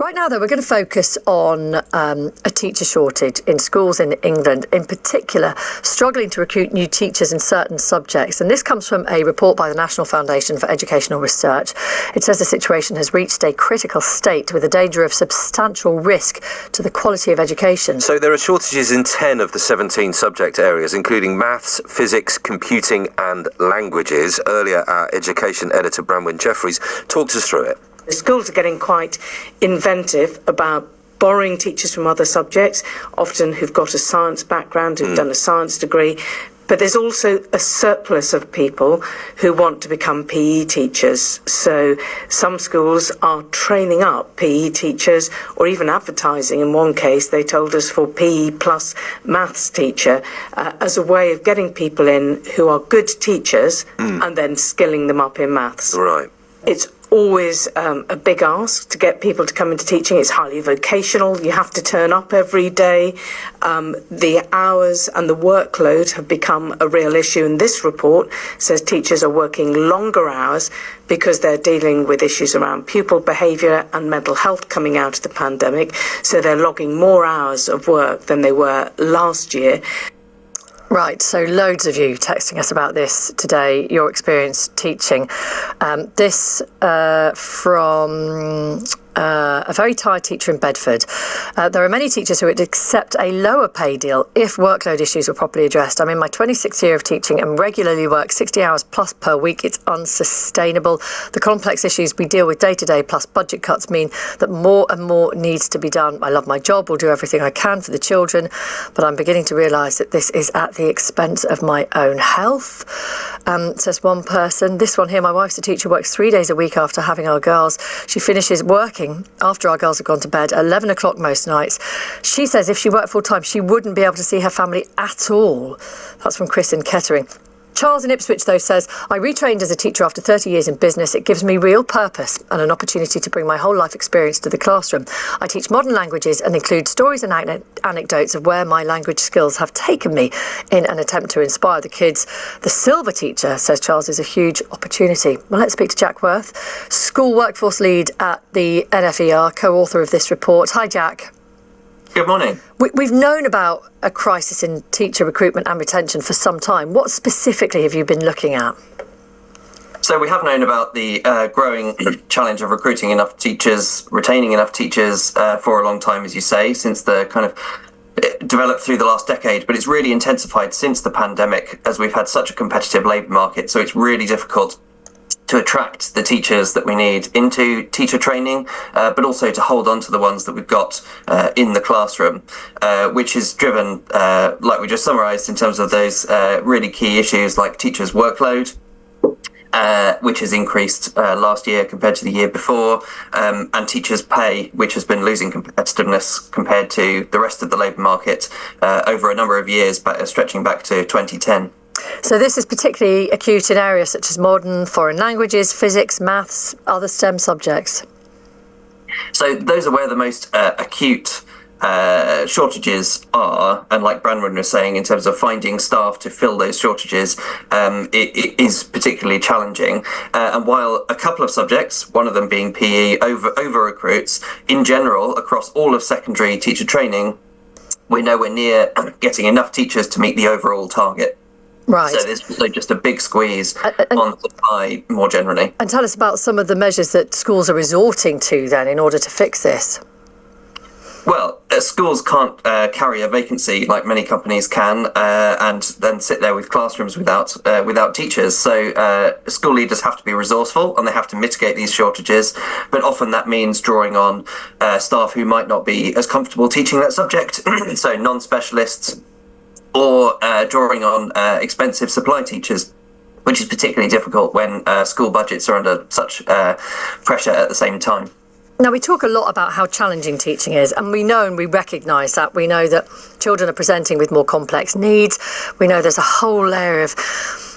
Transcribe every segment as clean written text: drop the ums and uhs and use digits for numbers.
Right now, though, we're going to focus on a teacher shortage in schools in England, in particular, struggling to recruit new teachers in certain subjects. And this comes from a report by the National Foundation for Educational Research. It says the situation has reached a critical state with a danger of substantial risk to the quality of education. So there are shortages in 10 of the 17 subject areas, including maths, physics, computing and languages. Earlier, our education editor, Branwen Jeffries, talked us through it. The schools are getting quite inventive about borrowing teachers from other subjects, often who've got a science background, who've done a science degree. But there's also a surplus of people who want to become PE teachers. So some schools are training up PE teachers, or even advertising. In one case, they told us for PE plus maths teacher as a way of getting people in who are good teachers and then skilling them up in maths. Right. It's always a big ask to get people to come into teaching. It's highly vocational. You have to turn up every day. The hours and the workload have become a real issue. And this report says teachers are working longer hours because they're dealing with issues around pupil behaviour and mental health coming out of the pandemic. So they're logging more hours of work than they were last year. Right, so loads of you texting us about this today, your experience teaching. This from a very tired teacher in Bedford. There are many teachers who would accept a lower pay deal if workload issues were properly addressed. I'm in my 26th year of teaching and regularly work 60 hours plus per week. It's unsustainable. The complex issues we deal with day to day plus budget cuts mean that more and more needs to be done. I love my job, will do everything I can for the children, but I'm beginning to realise that this is at the expense of my own health. Says one person. This one here, my wife's a teacher, works 3 days a week after having our girls. She finishes working after our girls have gone to bed at 11 o'clock most nights. She says if she worked full time, she wouldn't be able to see her family at all. That's from Chris in Kettering. Charles in Ipswich, though, says, I retrained as a teacher after 30 years in business. It gives me real purpose and an opportunity to bring my whole life experience to the classroom. I teach modern languages and include stories and anecdotes of where my language skills have taken me in an attempt to inspire the kids. The silver teacher, says Charles, is a huge opportunity. Well, let's speak to Jack Worth, school workforce lead at the NFER, co-author of this report. Hi, Jack. Good morning. We've known about a crisis in teacher recruitment and retention for some time. What specifically have you been looking at? So we have known about the growing challenge of recruiting enough teachers, retaining enough teachers for a long time, as you say, since the kind of developed through the last decade, but it's really intensified since the pandemic as we've had such a competitive labour market. So it's really difficult to attract the teachers that we need into teacher training, but also to hold on to the ones that we've got in the classroom, which is driven, like we just summarised, in terms of those really key issues like teachers' workload, which has increased last year compared to the year before, and teachers' pay, which has been losing competitiveness compared to the rest of the labour market over a number of years, stretching back to 2010. So this is particularly acute in areas such as modern, foreign languages, physics, maths, other STEM subjects. So those are where the most acute shortages are, and like Branwen was saying, in terms of finding staff to fill those shortages, it is particularly challenging. And while a couple of subjects, one of them being PE, over recruits, in general, across all of secondary teacher training, we're nowhere near getting enough teachers to meet the overall target. Right. So there's just a big squeeze on supply more generally. And tell us about some of the measures that schools are resorting to then in order to fix this. Well, schools can't carry a vacancy like many companies can, and then sit there with classrooms without teachers. So school leaders have to be resourceful and they have to mitigate these shortages. But often that means drawing on staff who might not be as comfortable teaching that subject, so non-specialists, or drawing on expensive supply teachers, which is particularly difficult when school budgets are under such pressure at the same time. Now, we talk a lot about how challenging teaching is, and we know and we recognise that. We know that children are presenting with more complex needs. We know there's a whole layer of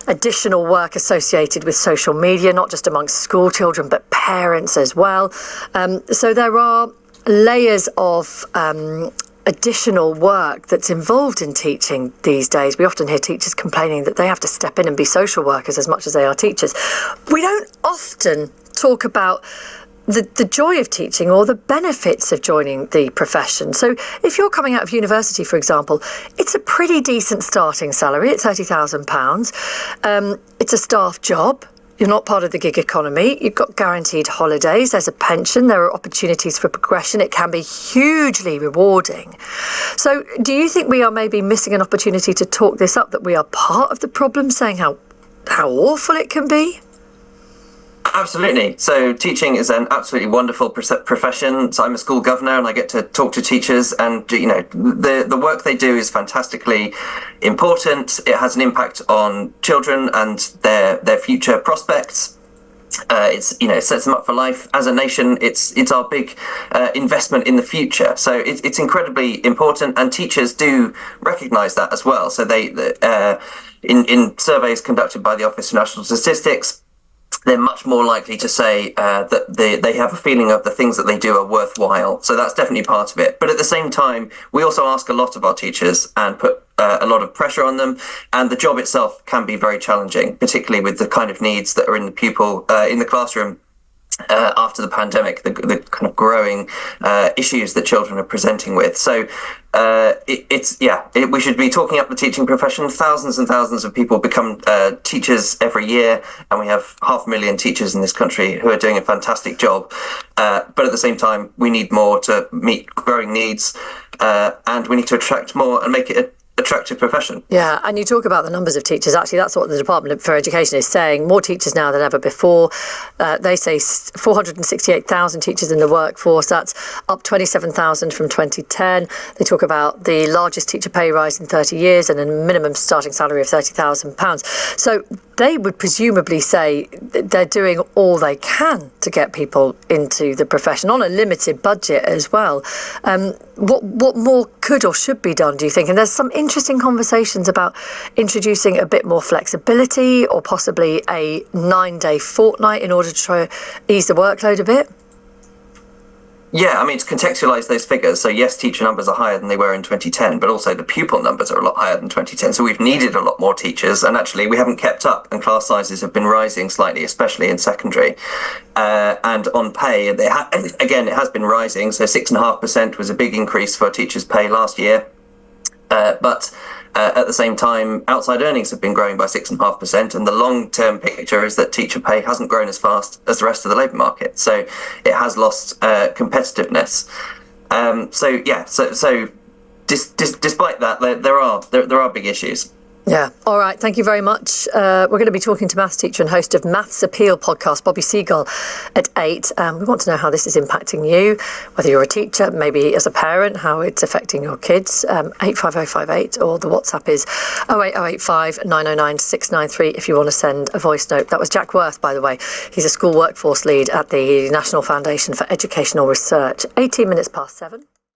additional work associated with social media, not just amongst school children, but parents as well. So there are layers of additional work that's involved in teaching these days. We often hear teachers complaining that they have to step in and be social workers as much as they are teachers. We don't often talk about the joy of teaching or the benefits of joining the profession. So if you're coming out of university, for example, it's a pretty decent starting salary at £30,000. It's a staff job. You're not part of the gig economy. You've got guaranteed holidays. There's a pension. There are opportunities for progression. It can be hugely rewarding. So do you think we are maybe missing an opportunity to talk this up, that we are part of the problem, saying how awful it can be? Absolutely. So teaching is an absolutely wonderful profession. So I'm a school governor and I get to talk to teachers, and the work they do is fantastically important. It has an impact on children and their future prospects. It sets them up for life as a nation. It's our big investment in the future. So it's incredibly important, and teachers do recognise that as well. So they in surveys conducted by the Office for National Statistics, they're much more likely to say that they have a feeling of the things that they do are worthwhile. So that's definitely part of it. But at the same time, we also ask a lot of our teachers and put a lot of pressure on them. And the job itself can be very challenging, particularly with the kind of needs that are in the pupil, in the classroom. After the pandemic, the kind of growing issues that children are presenting with. So we should be talking up the teaching profession. Thousands and thousands of people become teachers every year, and we have 500,000 teachers in this country who are doing a fantastic job. But at the same time, we need more to meet growing needs, and we need to attract more and make it a attractive profession. Yeah, and you talk about the numbers of teachers. Actually, that's what the Department for Education is saying. More teachers now than ever before. They say 468,000 teachers in the workforce. That's up 27,000 from 2010. They talk about the largest teacher pay rise in 30 years and a minimum starting salary of £30,000. So they would presumably say they're doing all they can to get people into the profession on a limited budget as well. What more could or should be done, do you think? And there's some interesting conversations about introducing a bit more flexibility or possibly a 9-day fortnight in order to try to ease the workload a bit. Yeah, I mean, to contextualise those figures, so yes, teacher numbers are higher than they were in 2010, but also the pupil numbers are a lot higher than 2010. So we've needed a lot more teachers, and actually we haven't kept up, and class sizes have been rising slightly, especially in secondary. And on pay, it has been rising. So 6.5% was a big increase for teachers' pay last year. But at the same time, outside earnings have been growing by 6.5%, and the long-term picture is that teacher pay hasn't grown as fast as the rest of the labour market. So it has lost competitiveness. So despite that, there are big issues. Yeah. All right. Thank you very much. We're going to be talking to maths teacher and host of Maths Appeal podcast, Bobby Seagull, at 8. We want to know how this is impacting you, whether you're a teacher, maybe as a parent, how it's affecting your kids. 85058, or the WhatsApp is 08085 909 693 if you want to send a voice note. That was Jack Worth, by the way. He's a school workforce lead at the National Foundation for Educational Research. 18 minutes past 7.